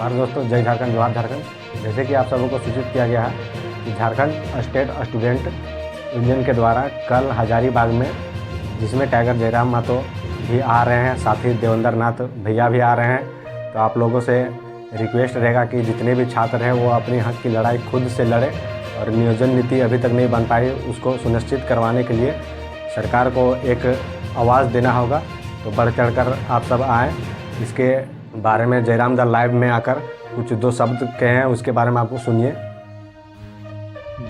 नमस्कार दोस्तों, जय झारखंड, जोहार झारखंड। जैसे कि आप सबों को सूचित किया गया है कि झारखंड स्टेट स्टूडेंट यूनियन के द्वारा कल हजारीबाग में, जिसमें टाइगर जयराम महतो भी आ रहे हैं, साथ ही देवेंद्र नाथ भैया भी आ रहे हैं। तो आप लोगों से रिक्वेस्ट रहेगा कि जितने भी छात्र हैं वो अपनी हक की लड़ाई खुद से लड़े और नियोजन नीति अभी तक नहीं बन पाई, उसको सुनिश्चित करवाने के लिए सरकार को एक आवाज़ देना होगा। तो बढ़ चढ़ कर आप सब आएँ। इसके बारे में जयराम दा लाइव में आकर कुछ दो शब्द कहे हैं, उसके बारे में आपको सुनिए।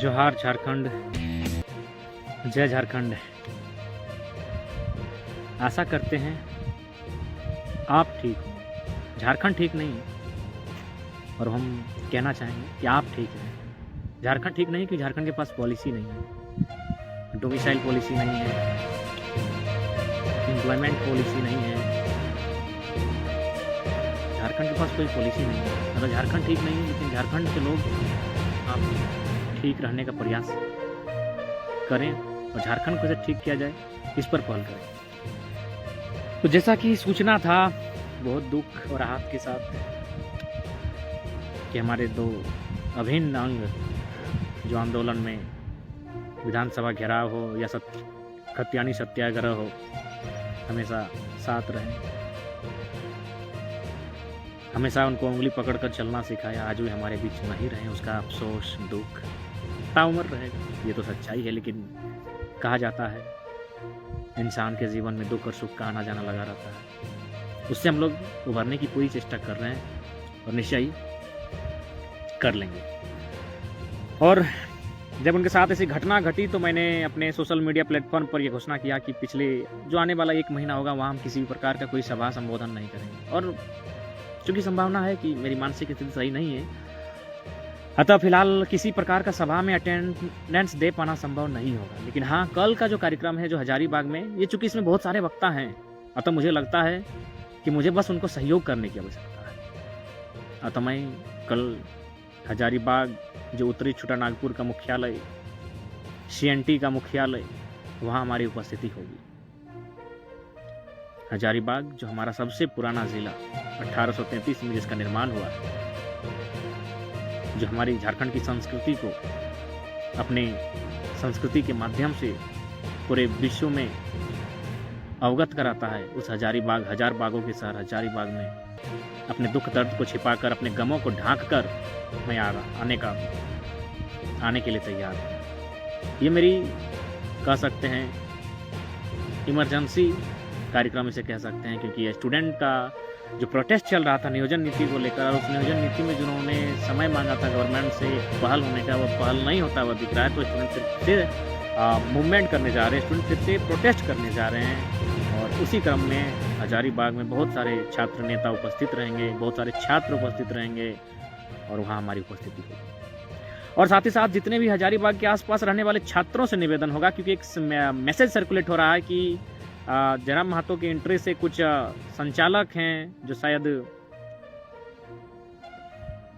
जोहार झारखंड, जय झारखंड। आशा करते हैं आप ठीक हो, झारखंड ठीक नहीं है। और हम कहना चाहेंगे कि आप ठीक हैं। झारखंड ठीक नहीं क्योंकि झारखंड के पास पॉलिसी नहीं है, डोमिसाइल पॉलिसी नहीं है, एम्प्लॉयमेंट पॉलिसी नहीं है। झारखंड के पास कोई पॉलिसी नहीं है। अगर झारखंड ठीक नहीं है, लेकिन झारखंड के लोग आप ठीक रहने का प्रयास करें और झारखंड को कैसे ठीक किया जाए, इस पर पहल करें। तो जैसा कि सूचना था, बहुत दुख और आहत के साथ कि हमारे दो अभिन्न अंग जो आंदोलन में विधानसभा घेराव हो या खतियानी सत्याग्रह हो, हमेशा साथ रहे, हमेशा उनको उंगली पकड़कर चलना सिखाया। आज भी हमारे बीच नहीं रहे, उसका अफसोस, दुख ताउम्र रहेगा। ये तो सच्चाई है, लेकिन कहा जाता है इंसान के जीवन में दुख और सुख का आना जाना लगा रहता है। उससे हम लोग उभरने की पूरी चेष्टा कर रहे हैं और निश्चय ही कर लेंगे। और जब उनके साथ ऐसी घटना घटी तो मैंने अपने सोशल मीडिया प्लेटफॉर्म पर यह घोषणा किया कि पिछले जो आने वाला 1 महीना होगा, वहाँ हम किसी भी प्रकार का कोई सभा संबोधन नहीं करेंगे। और चूँकि संभावना है कि मेरी मानसिक स्थिति सही नहीं है, अतः फिलहाल किसी प्रकार का सभा में अटेंडेंस दे पाना संभव नहीं होगा। लेकिन हाँ, कल का जो कार्यक्रम है जो हजारीबाग में, ये चूँकि इसमें बहुत सारे वक्ता हैं, अतः मुझे लगता है कि मुझे बस उनको सहयोग करने की आवश्यकता है। अतः मैं कल हजारीबाग, जो उत्तरी छोटानागपुर का मुख्यालय, CNT का मुख्यालय, वहाँ हमारी उपस्थिति होगी। हजारीबाग जो हमारा सबसे पुराना ज़िला 1833 में जिसका निर्माण हुआ है, जो हमारी झारखंड की संस्कृति को अपने संस्कृति के माध्यम से पूरे विश्व में अवगत कराता है, उस हजारीबाग, हजार बागों के शहर हजारीबाग में अपने दुख दर्द को छिपाकर, अपने गमों को ढांक कर मैं आने के लिए तैयार हूँ। ये मेरी, कह सकते हैं, इमरजेंसी कार्यक्रम इसे कह सकते हैं, क्योंकि स्टूडेंट का जो प्रोटेस्ट चल रहा था नियोजन नीति को लेकर, और उस नियोजन नीति में जिन्होंने समय मांगा था गवर्नमेंट से पहल होने का, वो पहल नहीं होता हुआ दिख रहा है। तो स्टूडेंट फिर से मूवमेंट करने जा रहे हैं, स्टूडेंट फिर से प्रोटेस्ट करने जा रहे हैं। और उसी क्रम में हजारीबाग में बहुत सारे छात्र नेता उपस्थित रहेंगे, बहुत सारे छात्र उपस्थित रहेंगे और वहाँ हमारी उपस्थिति होगी। और साथ ही साथ जितने भी हजारीबाग के आसपास रहने वाले छात्रों से निवेदन होगा, क्योंकि एक मैसेज सर्कुलेट हो रहा है कि जयराम महतो के एंट्री से कुछ संचालक हैं जो शायद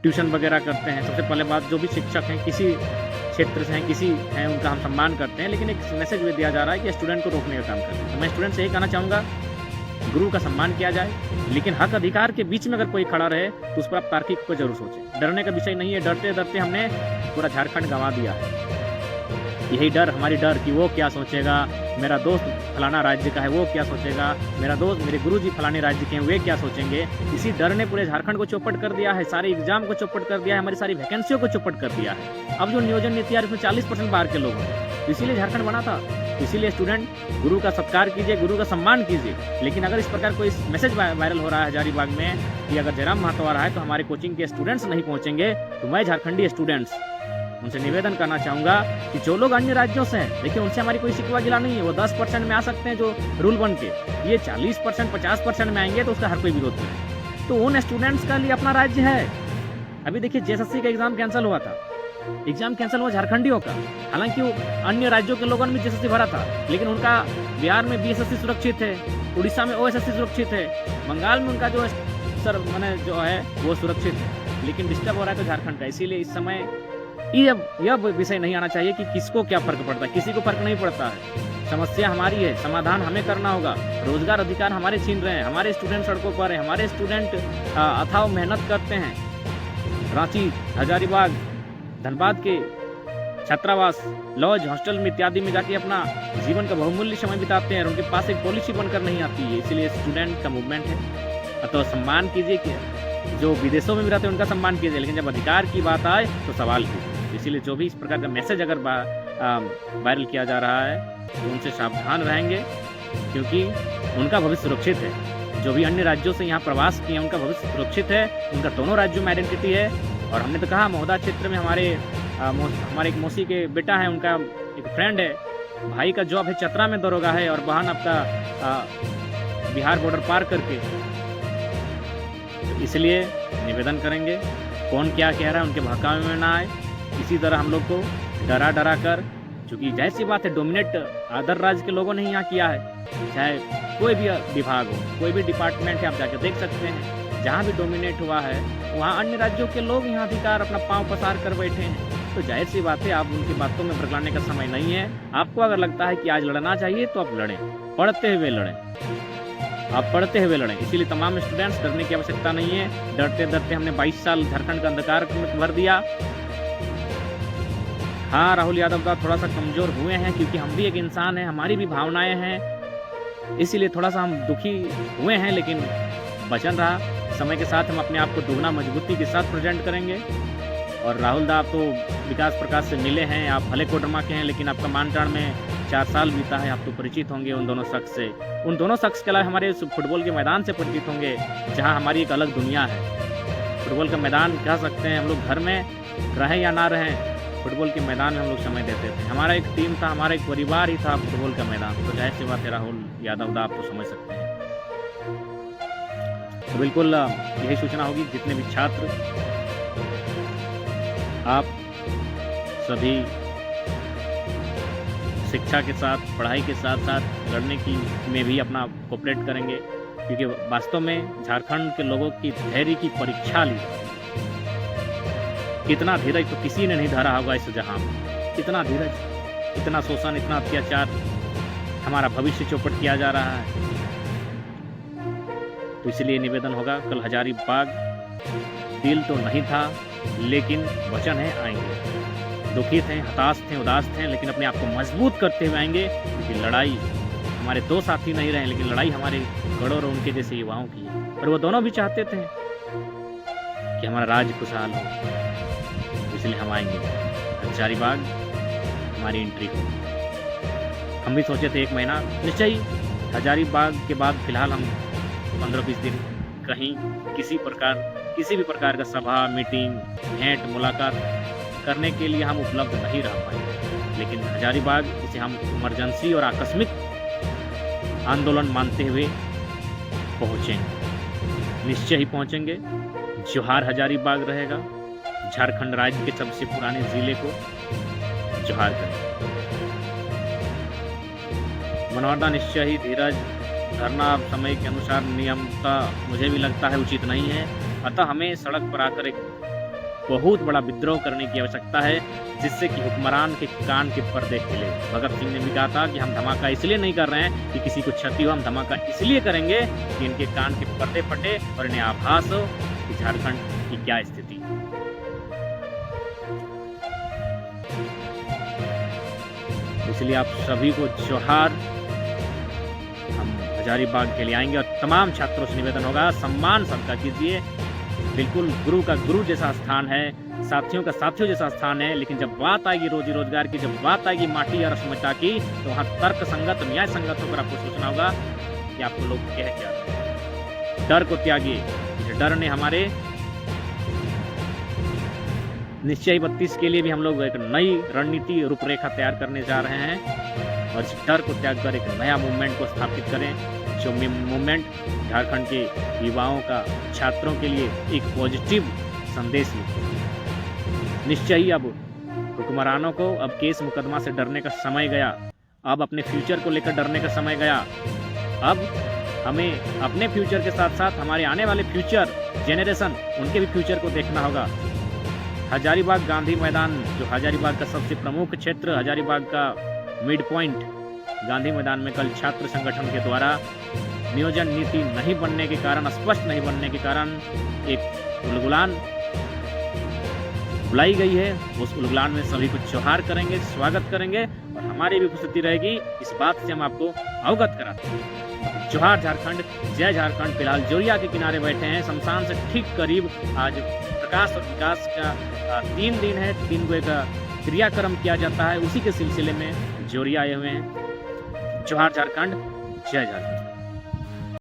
ट्यूशन वगैरह करते हैं। सबसे पहले बात, जो भी शिक्षक हैं किसी क्षेत्र से हैं, किसी हैं, उनका हम सम्मान करते हैं, लेकिन एक मैसेज भी दिया जा रहा है कि स्टूडेंट को रोकने का काम करते हैं। तो मैं स्टूडेंट से यही कहना चाहूँगा, गुरु का सम्मान किया जाए, लेकिन हक अधिकार के बीच में अगर कोई खड़ा रहे तो उस पर आप तार्किक को जरूर सोचें। डरने का विषय नहीं है, डरते डरते हमने पूरा झारखंड गंवा दिया है। यही डर, हमारी डर कि वो क्या सोचेगा, मेरा दोस्त फलाना राज्य का है वो क्या सोचेगा, मेरा दोस्त, मेरे गुरुजी फलाने राज्य के हैं वे क्या सोचेंगे, इसी डर ने पूरे झारखंड को चौपट कर दिया है, सारे एग्जाम को चौपट कर दिया है, हमारी सारी वैकेंसियों को चौपट कर दिया है। अब जो नियोजन नीति है, इसमें 40% बाहर के लोग हैं, इसीलिए झारखंड बना था। इसीलिए स्टूडेंट, गुरु का सत्कार कीजिए, गुरु का सम्मान कीजिए। लेकिन अगर इस प्रकार कोई मैसेज वायरल हो रहा है हजारीबाग में कि अगर जयराम महतो आ रहा है तो हमारे कोचिंग के स्टूडेंट्स नहीं पहुंचेंगे, तो मैं झारखंडी स्टूडेंट्स उनसे निवेदन करना चाहूँगा कि जो लोग अन्य राज्यों से हैं, देखिए उनसे हमारी कोई शिकवा गिला नहीं है, वो 10% में आ सकते हैं जो रूल बन के, ये 40% 50% में आएंगे तो उसका हर कोई विरोध करें। तो उन स्टूडेंट्स का लिए अपना राज्य है। अभी देखिए JSSC का एग्जाम कैंसिल हुआ था, एग्जाम कैंसिल हुआ झारखंडियों का, हालांकि वो अन्य राज्यों के लोगों ने भी JSSC भरा था, लेकिन उनका बिहार में BSSC सुरक्षित है, उड़ीसा में OSSC सुरक्षित है, बंगाल में उनका जो जो है वो सुरक्षित है, लेकिन डिस्टर्ब हो रहा है तो झारखंड का। इसीलिए इस समय यह विषय नहीं आना चाहिए कि किसको क्या फर्क पड़ता है। किसी को फर्क नहीं पड़ता है। समस्या हमारी है, समाधान हमें करना होगा। रोजगार अधिकार हमारे छीन रहे हैं, हमारे स्टूडेंट सड़कों पर हैं, हमारे स्टूडेंट अथाह मेहनत करते हैं। रांची, हजारीबाग, धनबाद के छात्रावास, लॉज, हॉस्टल में इत्यादि में जाके अपना जीवन का बहुमूल्य समय बिताते हैं और उनके पास एक पॉलिसी बनकर नहीं आती है। इसलिए स्टूडेंट का मूवमेंट है, अतः सम्मान कीजिए। कि जो विदेशों में भी रहते हैं उनका सम्मान कीजिए, लेकिन जब अधिकार की बात आए तो सवाल कीजिए। इसीलिए जो भी इस प्रकार का मैसेज अगर वायरल किया जा रहा है तो उनसे सावधान रहेंगे, क्योंकि उनका भविष्य सुरक्षित है। जो भी अन्य राज्यों से यहाँ प्रवास किए उनका भविष्य सुरक्षित है। उनका दोनों राज्यों में आइडेंटिटी है। और हमने तो कहा महोदा क्षेत्र में हमारे एक मौसी के बेटा है, उनका एक फ्रेंड है, भाई का जॉब है चतरा में दरोगा है, और बहन आपका बिहार बॉर्डर पार करके। तो इसलिए निवेदन करेंगे, कौन क्या कह रहा है उनके बहकावे में ना आए। इसी तरह हम लोग को डरा डरा कर, चूँकि जाहिर सी बात है डोमिनेट अदर राज्य के लोगों ने यहाँ किया है, चाहे कोई भी विभाग हो, कोई भी डिपार्टमेंट है, आप जाके देख सकते हैं। जहाँ भी डोमिनेट हुआ है वहाँ अन्य राज्यों के लोग यहाँ अधिकार अपना पांव पसार कर बैठे हैं। तो जाहिर सी बात है आप उनकी बातों में भड़काने का समय नहीं है। आपको अगर लगता है कि आज लड़ना चाहिए तो आप लड़ें, पढ़ते हुए लड़ें, आप पढ़ते हुए लड़ें। इसीलिए तमाम स्टूडेंट्स डरने की आवश्यकता नहीं है। डरते डरते हमने 22 साल झारखंड का अंधकार में भर दिया। हाँ, राहुल यादव का थोड़ा सा कमजोर हुए हैं, क्योंकि हम भी एक इंसान हैं, हमारी भी भावनाएं हैं, इसीलिए थोड़ा सा हम दुखी हुए हैं। लेकिन वचन रहा, समय के साथ हम अपने आप को दुगना मजबूती के साथ प्रेजेंट करेंगे। और राहुल दा, आप तो विकास प्रकाश से मिले हैं, आप भले कोडरमा के हैं, लेकिन आपका मानटाण में 4 साल बीता है, आप तो परिचित होंगे उन दोनों शख्स से। उन दोनों शख्स के अलावा हमारे फुटबॉल के मैदान से परिचित होंगे, जहाँ हमारी एक अलग दुनिया है। फुटबॉल का मैदान कह सकते हैं, हम लोग घर में रहें या ना रहें, फुटबॉल के मैदान में हम लोग समय देते थे। हमारा एक टीम था, हमारा एक परिवार ही था फुटबॉल का मैदान। तो जाहिर सी बात है राहुल यादव दा, आप तो समझ सकते हैं। तो बिल्कुल यही सूचना होगी, जितने भी छात्र, आप सभी शिक्षा के साथ, पढ़ाई के साथ साथ लड़ने की में भी अपना कोऑपरेट करेंगे, क्योंकि वास्तव में झारखंड के लोगों की धैर्य की परीक्षा ली। इतना धीरज तो किसी ने नहीं धरा होगा इस जहां में। इतना धीरज, इतना शोषण, इतना अत्याचार, हमारा भविष्य चौपट किया जा रहा है। तो इसलिए निवेदन होगा, कल हजारीबाग दिल तो नहीं था, लेकिन वचन है आएंगे। दुखी थे, हताश थे, उदास थे, लेकिन अपने आप को मजबूत करते हुए आएंगे, क्योंकि लड़ाई हमारे 2 साथी नहीं रहे, लेकिन लड़ाई हमारे गढ़ों और उनके जैसे युवाओं की है। और वो दोनों भी चाहते थे कि हमारा राज्य खुशहाल हो, इसलिए हम आएंगे। हजारीबाग हमारी एंट्री हो। हम भी सोचे थे 1 महीना निश्चय ही, हजारीबाग के बाद फिलहाल हम 15-20 दिन कहीं किसी भी प्रकार का सभा, मीटिंग, भेंट, मुलाकात करने के लिए हम उपलब्ध नहीं रह पाए। लेकिन हजारीबाग इसे हम इमरजेंसी और आकस्मिक आंदोलन मानते हुए पहुँचेंगे, निश्चय ही पहुँचेंगे। जोहार हजारीबाग रहेगा। झारखंड राज्य के सबसे पुराने जिले को जोहार करेंगे। मनोहरदा, निश्चय ही धीरज धरना समय के अनुसार नियमता मुझे भी लगता है उचित नहीं है। अतः हमें सड़क पर आकर एक बहुत बड़ा विद्रोह करने की आवश्यकता है, जिससे कि हुक्मरान के कान के पर्दे खुले। भगत सिंह ने भी कहा था कि हम धमाका इसलिए नहीं कर रहे हैं कि किसी को क्षति हो, हम धमाका इसलिए करेंगे कि इनके कान के पर्दे फटे और इन्हें आभास हो कि झारखंड की क्या स्थिति है। इसलिए आप सभी को जोहार। हम हजारीबाग के लिए आएंगे और तमाम छात्रों से निवेदन होगा, सम्मान सबका कीजिए। बिल्कुल गुरु का गुरु जैसा स्थान है, साथियों का साथियों जैसा स्थान है। लेकिन जब बात आएगी रोजी रोजगार की, जब बात आएगी माटी और अस्मिता की, तो वहाँ तर्क संगत, न्याय संगत होकर आपको सोचना होगा कि आपको लोग कह क्या रहे हैं। डर को त्यागिए। डर ने हमारे निश्चय 32 के लिए भी हम लोग एक नई रणनीति रूपरेखा तैयार करने जा रहे हैं, और इस डर को त्याग कर एक नया मूवमेंट को स्थापित करें, जो मूवमेंट झारखंड के युवाओं का, छात्रों के लिए एक पॉजिटिव संदेश है। निश्चय ही अब हुक्मरानों को अब केस मुकदमा से डरने का समय गया। अब अपने फ्यूचर को लेकर डरने का समय गया। अब हमें अपने फ्यूचर के साथ साथ हमारे आने वाले फ्यूचर जेनरेशन, उनके भी फ्यूचर को देखना होगा। हजारीबाग गांधी मैदान, जो हजारीबाग का सबसे प्रमुख क्षेत्र, हजारीबाग का मिड पॉइंट गांधी मैदान में कल छात्र संगठन के द्वारा नियोजन नीति नहीं बनने के कारण, स्पष्ट नहीं बनने के कारण एक उलगुलान बुलाई गई है। उस उलगुलान में सभी को जोहार करेंगे, स्वागत करेंगे और हमारी भी उपस्थिति रहेगी। इस बात से हम आपको अवगत कराते हैं। जोहार झारखंड, जय झारखंड। फिलहाल जोरिया के किनारे बैठे हैं, शमशान से ठीक करीब। आज प्रकाश और विकास का 3 दिन है, 3 को एक क्रियाक्रम किया जाता है, उसी के सिलसिले में जोरिया आए हुए हैं। जोहार झारखंड, जय झारखंड।